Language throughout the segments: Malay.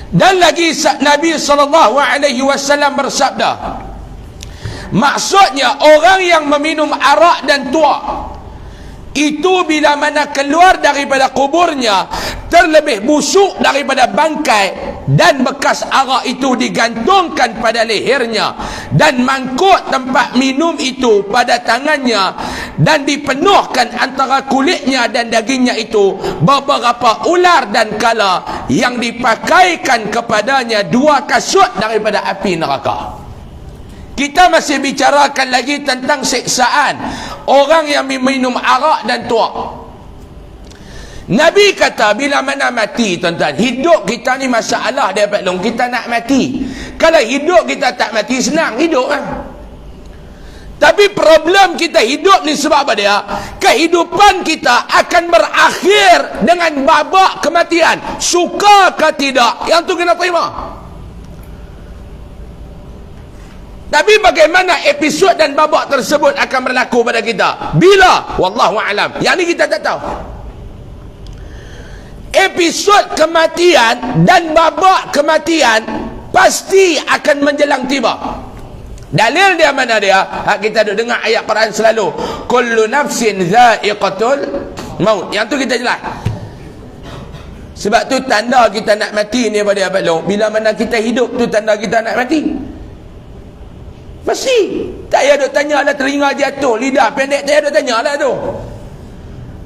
Dan lagi Nabi SAW bersabda, maksudnya orang yang meminum arak dan tuak itu bila mana keluar daripada kuburnya terlebih busuk daripada bangkai, dan bekas arak itu digantungkan pada lehernya, dan mangkuk tempat minum itu pada tangannya, dan dipenuhkan antara kulitnya dan dagingnya itu beberapa ular dan kala, yang dipakaikan kepadanya 2 kasut daripada api neraka. Kita masih bicarakan lagi tentang siksaan orang yang minum arak dan tuak. Nabi kata bila mana mati, tuan-tuan, hidup kita ni masalah dia Pak Long, kita nak mati. Kalau hidup kita tak mati, senang hidup kan. Tapi problem kita hidup ni sebab apa dia? Kehidupan kita akan berakhir dengan babak kematian. Suka ke tidak, yang tu kena terima. Tapi bagaimana episod dan babak tersebut akan berlaku pada kita? Bila? Wallahu a'lam. Yang ni kita tak tahu. Episod kematian dan babak kematian pasti akan menjelang tiba. Dalil dia mana dia? Kita duk dengar ayat Quran selalu, kullu nafsin dha'iqatul maut. Yang tu kita jelas. Sebab tu tanda kita nak mati ni pada Abang Long, bila mana kita hidup tu tanda kita nak mati. Mesti. Tak payah duk tanya lah, telinga jatuh, lidah pendek, tak payah duk tanya lah tu.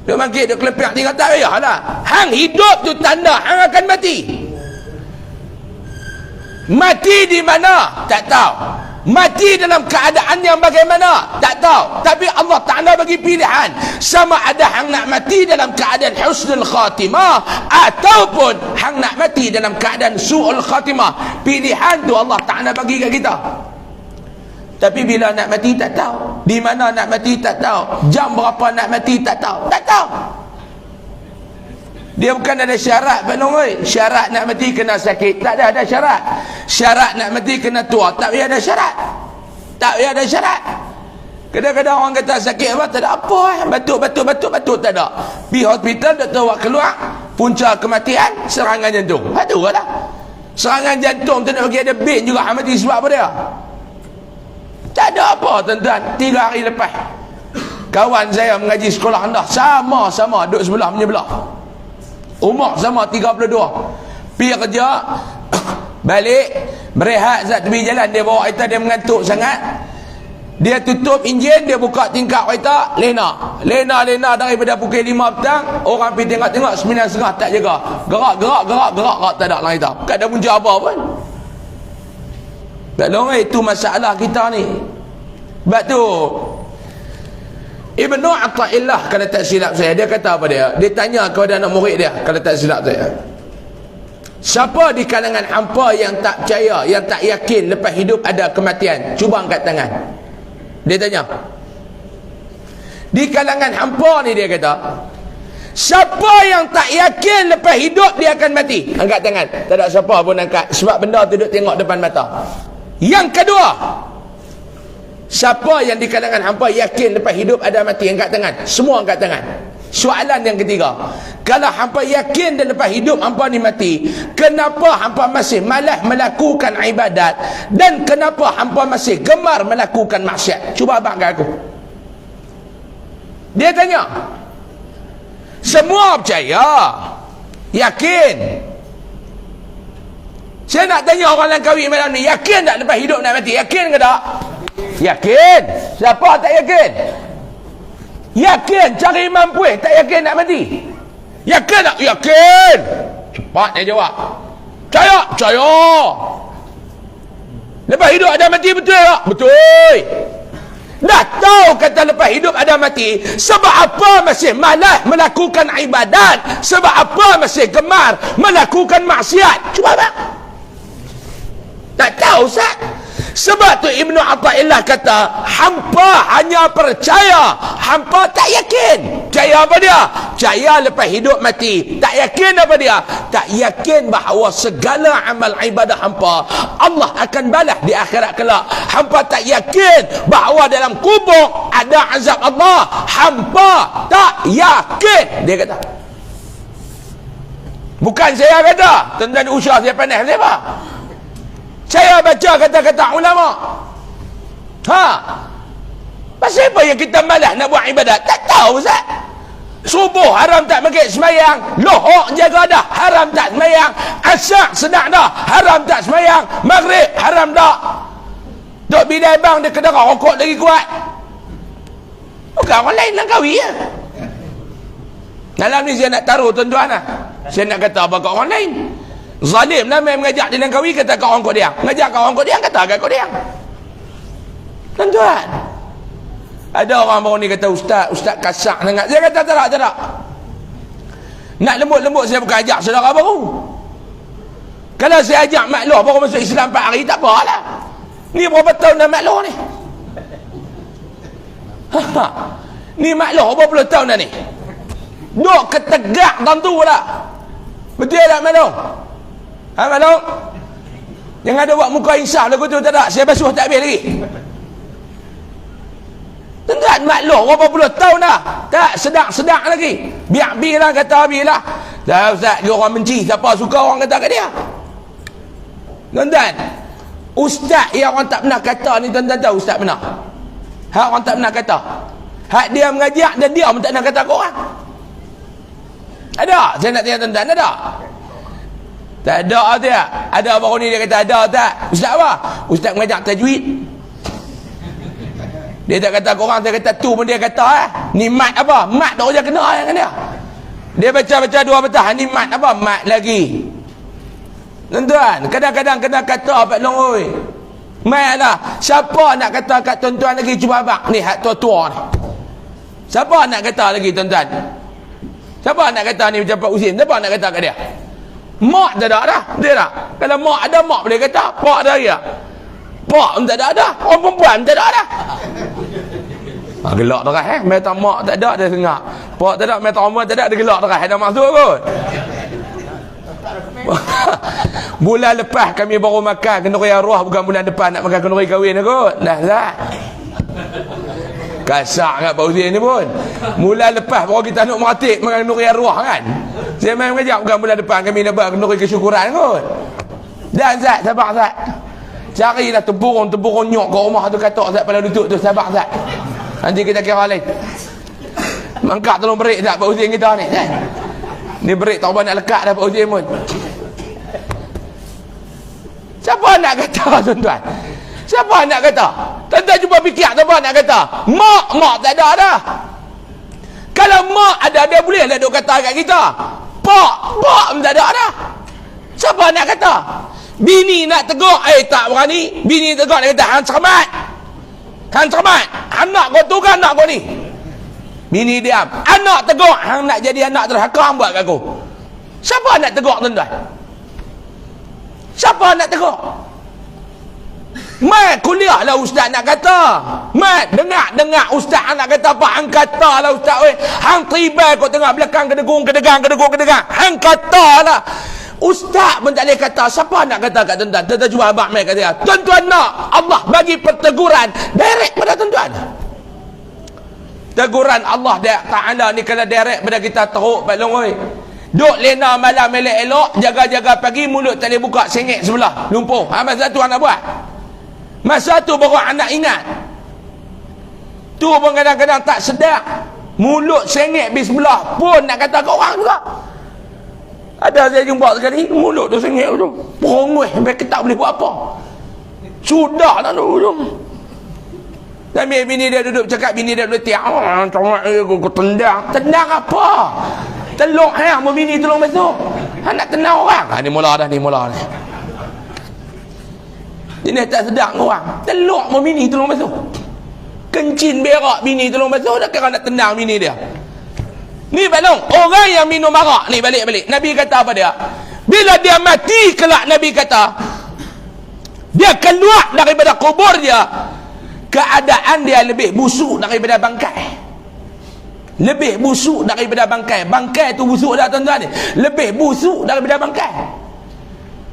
Duk mangkit, duk kelepiak tinggal, tak payah lah. Hang hidup tu tanda hang akan mati. Mati di mana? Tak tahu. Mati dalam keadaan yang bagaimana? Tak tahu. Tapi Allah Ta'ala bagi pilihan. Sama ada hang nak mati dalam keadaan husnul khatimah, ataupun hang nak mati dalam keadaan su'ul khatimah. Pilihan tu Allah Ta'ala bagi kat kita. Tapi bila nak mati tak tahu. Di mana nak mati tak tahu. Jam berapa nak mati tak tahu. Tak tahu. Dia bukan ada syarat Pak Long. Syarat nak mati kena sakit, tak ada syarat. Syarat nak mati kena tua, tak payah ada syarat. Tak payah ada syarat. Kadang-kadang orang kata sakit apa, tak ada apa, batuk tak ada. Pergi hospital, doktor buat keluar punca kematian serangan jantung. Aduh lah. Serangan jantung tu nak bagi ada bin juga, mati sebab apa dia? Tak ada apa tuan-tuan. 3 hari lepas kawan saya mengaji sekolah rendah, sama duduk sebelah menyebelah, umur sama 32, pergi kerja balik berehat zat tepi jalan, dia bawa kereta, dia mengantuk sangat, dia tutup enjin, dia buka tingkap kereta, lena daripada pukul 5 petang, orang pergi tengok 9.30 tak jaga, gerak tak ada dalam kereta, tak ada punca apa pun. Tak long, itu masalah kita ni. Sebab tu Ibnu Athaillah, kalau tak silap saya, dia kata apa dia? Dia tanya kepada anak murid dia, kalau tak silap saya, siapa di kalangan hampa yang tak percaya, yang tak yakin lepas hidup ada kematian? Cuba angkat tangan. Dia tanya. Di kalangan hampa ni, dia kata, siapa yang tak yakin lepas hidup dia akan mati? Angkat tangan. Tak ada siapa pun angkat, sebab benda tu duduk tengok depan mata. Yang kedua, siapa yang di kalangan hampa yakin lepas hidup ada mati? Angkat tangan. Semua angkat tangan. Soalan yang ketiga, kalau hampa yakin dan lepas hidup hampa ni mati, kenapa hampa masih malas melakukan ibadat, dan kenapa hampa masih gemar melakukan maksiat? Cuba abang kat aku. Dia tanya. Semua percaya, yakin. Saya nak tanya orang Langkawi malam ni, yakin tak lepas hidup nak mati? Yakin ke tak? Yakin. Siapa tak yakin? Yakin. Cari mampu tak yakin nak mati? Yakin tak? Yakin. Cepat dia jawab. Percaya. Lepas hidup ada mati, betul tak? Betul. Dah tahu kata lepas hidup ada mati, sebab apa masih malas melakukan ibadat? Sebab apa masih gemar melakukan maksiat? Cuba bang. Tak tahu Ustaz. Sebab tu Ibnu Athaillah kata, hampa hanya percaya, hampa tak yakin. Percaya apa dia? Percaya lepas hidup mati. Tak yakin apa dia? Tak yakin bahawa segala amal ibadah hampa Allah akan balas di akhirat kelak. Hampa tak yakin bahawa dalam kubur ada azab Allah. Hampa tak yakin. Dia kata. Bukan saya kata, tuan-tuan usia saya pandai siapa? Saya baca kata-kata ulama. Pasal apa yang kita malas nak buat ibadat? Tak tahu Ustaz. Subuh haram tak maghrib semayang, lohok jaga dah haram tak semayang, asar sedang dah haram tak semayang, maghrib haram dah. Duk bidai bang dia kena rokok lagi kuat. Bukan orang lain langkawi ya. Dalam ni saya nak taruh tuan-tuan lah. Saya nak kata apa kat orang lain. Zalim lah main mengajak dia langkawi kata kat orang Kodiang. Mengajak kat orang Kodiang kata kat Kodiang. Tuan-tuan. Ada orang baru ni kata ustaz kasar sangat. Saya kata tak. Nak lembut-lembut saya bukan ajak saudara baru. Kalau saya ajak makluh baru masuk Islam 4 hari tak apalah. Ni berapa tahun dah makluh ni? Ni makluh berapa puluh tahun dah ni? Duk ketegak tentu lah. Betul tak makluh? Makluh? Jangan ada buat muka insaf lagu tu tak ada. Saya basuh tak habis lagi. Tuan-tuan makluh berapa puluh tahun dah. Tak sedang lagi. Biar kata biarlah. Dah Ustaz dia orang benci, siapa suka orang kata kat dia. Tuan-tuan, ustaz yang orang tak pernah kata ni tuan-tuan tahu ustaz benar. Hak orang tak pernah kata. Hak dia mengajak dan dia pun tak pernah kata kat orang. Ada? Saya nak tanya tuan-tuan, ada? Tak ada tak? Ada baru ni dia kata ada tak? Ustaz apa? Ustaz mengajak tajwid. Dia tak kata korang, saya kata tu pun dia kata ni mat apa? Mat tak usah kena dengan dia. Dia baca-baca 2 petah, ni mat apa? Mat lagi. Tuan-tuan, kadang-kadang kena kata Pak Long oi. Mat lah. Siapa nak kata kat tuan-tuan lagi cuba abang? Ni hak tua-tua ni. Siapa nak kata lagi tuan-tuan? Siapa nak kata ni macam Pak Usin? Siapa nak kata kat dia? Mak tak ada dah. Dia tak? Kalau mak ada, mak boleh kata. Pak ada ya. Pak pun tak ada dah. Orang perempuan tak ada dah. Gelak terah Meta mak tak ada dia sengak. Pak tak ada, meta perempuan tak ada, dia gelak terah. Ada maksud kot. Bulan lepas kami baru makan kenduri arwah, bukan bulan depan nak makan kenduri kahwin kot. Dah. Kasar kat Pak Uzian ni pun. Bulan lepas baru kita nak meratik makan kenduri arwah kan. Saya main mengajak bukan bulan depan kami nak buat kenduri kesyukuran kot. Dan Zat, sabar Zat. Carilah tempurung nyok kat rumah tu katok Zat pada duduk tu, sabar Zat. Nanti kita kira lain. Mangkak tolong berik Zat Pak Uzian kita ni. Ni berik tak apa nak lekat dah Pak Uzian pun. Siapa nak kata tuan-tuan? Siapa nak kata? Tuan-tuan cuba fikir siapa nak kata? Mak tak ada dah. Kalau mak ada, dia boleh lah duk kata kat kita. Pak tak ada dah. Siapa nak kata? Bini nak tegur, tak berani. Bini tegur, dia kata, hang cermat. Anak kau tu kan anak kau ni. Bini diam. Anak tegur, hang nak jadi anak terhaka, hang buat kat aku. Siapa nak tegur tuan-tuan? Siapa nak tegur? Mat kuliah lah ustaz nak kata. Mat dengar ustaz nak kata apa? Hang kata lah ustaz. Hang tiba kau tengah belakang kedegung. Hang kata lah. Ustaz pun tak boleh kata. Siapa nak kata kat tuan-tuan? Tuan-tuan cuba abang mai kata. Tuan-tuan nak Allah bagi perteguran direct pada tuan-tuan. Teguran Allah Ta'ala ni kalau direct pada kita teruk Pak Long oi. Duk lena malam elok-elok, jaga-jaga pagi, mulut tak boleh buka, sengit sebelah, lumpuh. Masa tu anak buat. Masa tu baru anak ingat. Tu pun kadang-kadang tak sedar. Mulut sengit di sebelah pun nak kata kat orang juga. Ada saya jumpa sekali, mulut tu sengit tu. Perongoi, sampai kita tak boleh buat apa. Sudah lah tu. Dan bini dia duduk cakap, bini dia duduk tiap. Aku tendang. Tendang apa? Teluk hang membini tolong besok. Hang nak tenang orang. Ni mula dah. Ini tak sedang orang. Teluk membini tolong besok. Kencin berak bini tolong besok, dah kira nak tenang bini dia. Ni balong, orang yang minum arak ni balik-balik. Nabi kata apa dia? Bila dia mati kelak, Nabi kata dia keluar daripada kubur dia, keadaan dia lebih busuk daripada bangkai. Lebih busuk daripada bangkai. Bangkai tu busuk dah tuan-tuan ni. Lebih busuk daripada bangkai.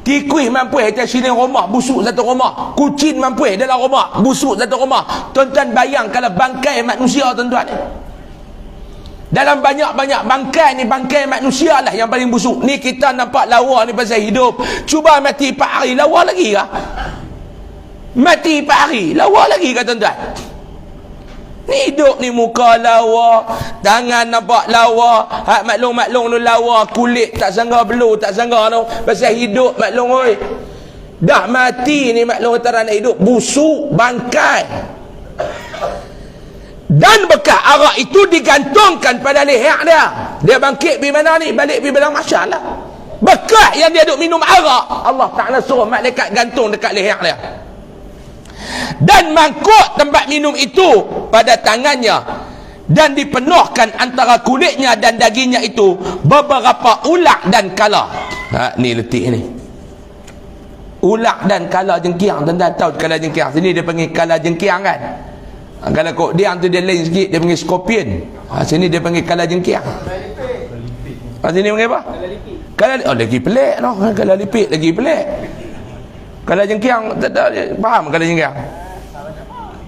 Tikus mampu atas sini rumah, busuk satu rumah. Kucing mampu dalam rumah, busuk satu rumah. Tuan-tuan bayang kalau bangkai manusia tuan-tuan ni. Dalam banyak-banyak bangkai ni, bangkai manusia lah yang paling busuk. Ni kita nampak lawa ni pasal hidup. Cuba mati 4 hari, lawa lagi kah? Mati 4 hari, lawa lagi kah tuan-tuan? Ni hidup ni muka lawa, tangan nampak lawa, hak maklum-maklum tu lawa, kulit tak sangga belu, tak sangga tu. Pasal hidup maklum oi. Dah mati ni maklum utara nak hidup, busuk, bangkai. Dan bekas arak itu digantungkan pada leher dia. Dia bangkit pergi mana ni? Balik pergi padang mahsyar lah. Bekas yang dia duk minum arak, Allah Ta'ala suruh malaikat gantung dekat leher dia. Dan mangkuk tempat minum itu pada tangannya, dan dipenuhkan antara kulitnya dan dagingnya itu beberapa ulak dan kala. Ni letih ni. Ulak dan kala jengkiang. Tuan-tuan tahu kala jengkiang? Sini dia panggil kala jengkiang kan? Kalau kok dia tu dia lain sikit, dia panggil scorpion. Sini dia panggil kala jengkiang. Sini panggil apa? Kala lipit. Oh, lagi pelik noh. Kala lipit lagi pelik. Kala jengkiang, faham kala jengkiang?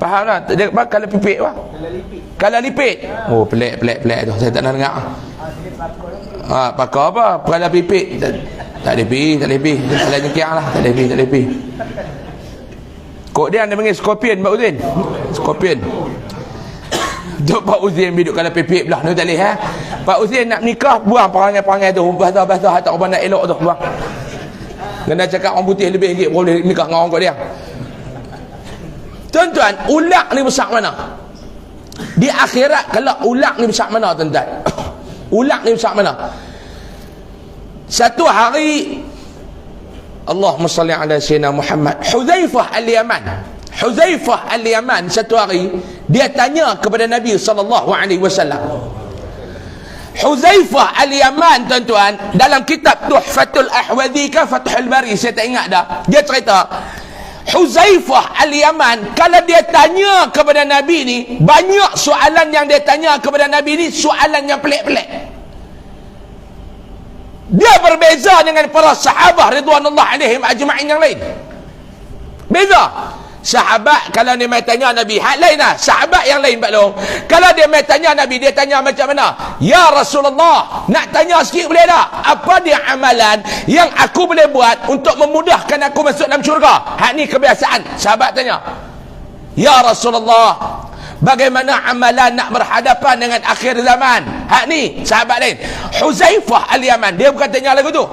Faham lah. Dia kala pipit apa? Kala lipit. Oh, pelik tu. Saya tak nak dengar. Pakar apa? Kala pipit. Tak lebih. Kala jengkiang lah. Tak lebih. Kok dia panggil scorpion, Pak Uzin? Scorpion. Duk Pak Uzin biduk kalau pipik belah ni tak boleh Pak Uzin nak nikah, buang perangai-perangai tu. Bahasa tak apa nak elok tu, buang. Kena cakap orang putih lebih sikit boleh nikah dengan orang kot dia. Tuan-tuan, ulak ni besar mana? Di akhirat kalau ulak ni besar mana tuan-tuan? Ulak ni besar mana? Satu hari Allahumma salli ala sayyidina Muhammad. Huzaifah al-Yaman satu hari dia tanya kepada Nabi sallallahu alaihi wasallam. Huzaifah al-Yaman tuan-tuan, dalam kitab Tuhfatul Ahwadhi ke Fathul Bari saya tak ingat dah, dia cerita Huzaifah al-Yaman kalau dia tanya kepada Nabi ni, banyak soalan yang dia tanya kepada Nabi ni soalan yang pelik-pelik. Dia berbeza dengan para sahabat ridwanullah alaihim ajma'in yang lain. Beza. Sahabat kalau dia mai tanya Nabi, hak lain lah. Sahabat yang lain baklong, kalau dia mai tanya Nabi, dia tanya macam mana? Ya Rasulullah, nak tanya sikit boleh tak? Apa dia amalan yang aku boleh buat untuk memudahkan aku masuk dalam syurga? Hak ni kebiasaan. Sahabat tanya, Ya Rasulullah, bagaimana amalan nak berhadapan dengan akhir zaman? Hak ni sahabat lain. Huzaifah al-Yaman, dia bukan tanya lagu tu.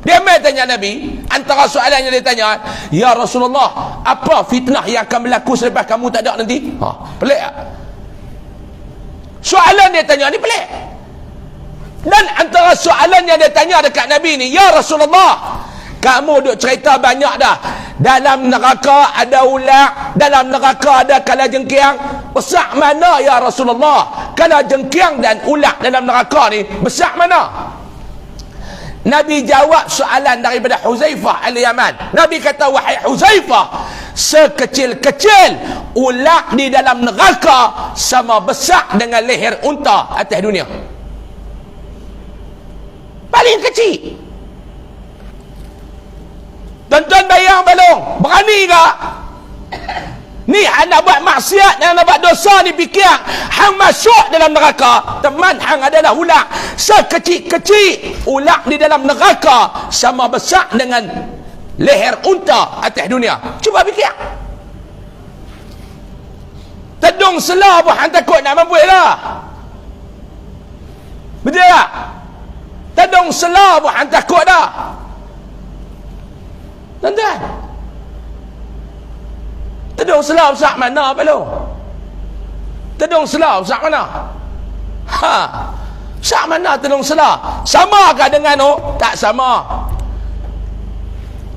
Dia mai tanya Nabi, antara soalan yang dia tanya, Ya Rasulullah, apa fitnah yang akan berlaku selepas kamu tak ada nanti? Pelik tak? Soalan dia tanya ni pelik. Dan antara soalan yang dia tanya dekat Nabi ni, Ya Rasulullah, kamu duk cerita banyak dah, dalam neraka ada ulat, dalam neraka ada kalajengkiang. Besar mana ya Rasulullah kalajengkiang dan ulat dalam neraka ni? Besar mana? Nabi jawab soalan daripada Huzaifah al-Yaman. Nabi kata, wahai Huzaifah, sekecil-kecil ulat di dalam neraka sama besar dengan leher unta atas dunia. Paling kecil. Tuan-tuan bayang balong, berani tak? Ni hang nak buat maksiat, hang nak buat dosa ni, fikir hang masuk dalam neraka, teman hang adalah ulat. Sekecil-kecil ulat di dalam neraka sama besar dengan leher unta atas dunia. Cuba fikir. Tedung selah pun hang takut nak mampu lah. Betul tak? Tedung selah pun hang takut dah. Tuan-tuan, tedung selah besar mana apa lu? Tedung selah besar mana? Besar mana tedung selah? Samakah dengan tak sama?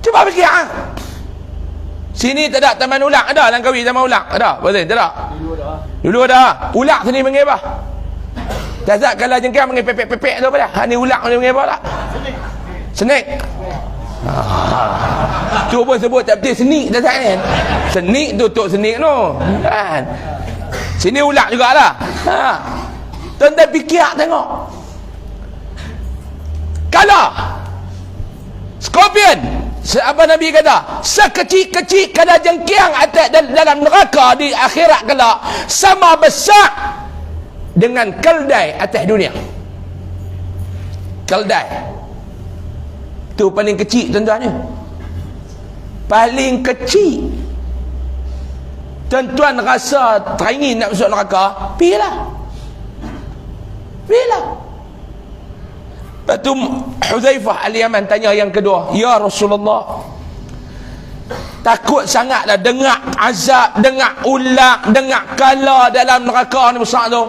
Cuba fikir. Sini tak ada taman ulang, ada Langkawi taman ulang, ada? Betul tak ada? Dulu ada. Ulang sini panggil apa? Tazak kalau jengkang panggil pepek-pepek tu apa dah? Ni ulang ni panggil apa tak? Senik. Cuba sebut tak betul senik dah kan? Senik tu tok senik tu kan? Sini ulat jugalah. Tuan-tuan fikir tengok, kalau scorpion, apa Nabi kata, sekecil-kecil kalajengkiang atas dalam neraka di akhirat kelak sama besar dengan keldai atas dunia. Keldai tu paling kecil tuan-tuan ni, paling kecil. Tuan-tuan rasa teringin nak masuk neraka, pergilah. Lepas tu Huzaifah Al-Yaman tanya yang kedua, ya Rasulullah, takut sangatlah dengar azab, dengar ular, dengar kala dalam neraka ni besar tu.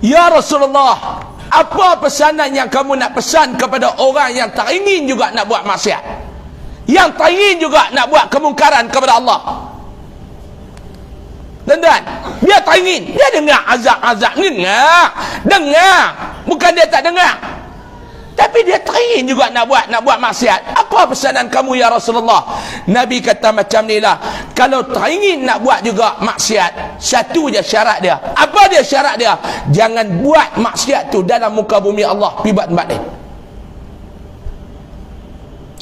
Ya Rasulullah, apa pesanan yang kamu nak pesan kepada orang yang teringin juga nak buat maksiat, yang teringin juga nak buat kemungkaran kepada Allah? Tuan-tuan, dia teringin, dia dengar azab-azab, dengar, bukan dia tak dengar, tapi dia teringin juga nak buat maksiat. Apa pesanan kamu ya Rasulullah? Nabi kata macam ni lah, kalau teringin nak buat juga maksiat, satu je syarat dia. Apa dia syarat dia? Jangan buat maksiat tu dalam muka bumi Allah, pergi buat tempat lain.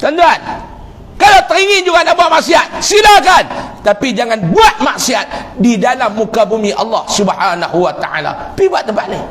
Tuan-tuan, kalau teringin juga nak buat maksiat, silakan, tapi jangan buat maksiat di dalam muka bumi Allah Subhanahu wa ta'ala, pergi buat tempat lain.